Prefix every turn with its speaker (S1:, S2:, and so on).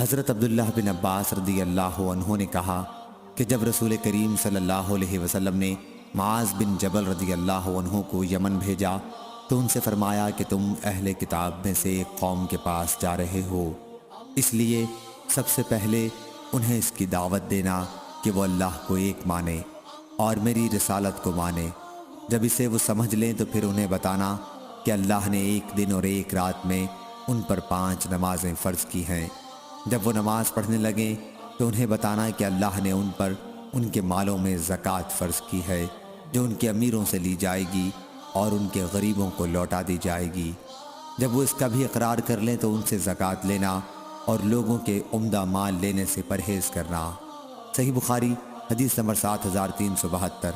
S1: حضرت عبداللہ بن عباس رضی اللہ عنہ نے کہا کہ جب رسول کریم صلی اللہ علیہ وسلم نے معاذ بن جبل رضی اللہ عنہ کو یمن بھیجا تو ان سے فرمایا کہ تم اہل کتاب میں سے ایک قوم کے پاس جا رہے ہو، اس لیے سب سے پہلے انہیں اس کی دعوت دینا کہ وہ اللہ کو ایک مانے اور میری رسالت کو مانے۔ جب اسے وہ سمجھ لیں تو پھر انہیں بتانا کہ اللہ نے ایک دن اور ایک رات میں ان پر 5 نمازیں فرض کی ہیں۔ جب وہ نماز پڑھنے لگیں تو انہیں بتانا کہ اللہ نے ان پر ان کے مالوں میں زکوٰۃ فرض کی ہے جو ان کے امیروں سے لی جائے گی اور ان کے غریبوں کو لوٹا دی جائے گی۔ جب وہ اس کا بھی اقرار کر لیں تو ان سے زکوٰۃ لینا اور لوگوں کے عمدہ مال لینے سے پرہیز کرنا۔ صحیح بخاری حدیث نمبر 7372۔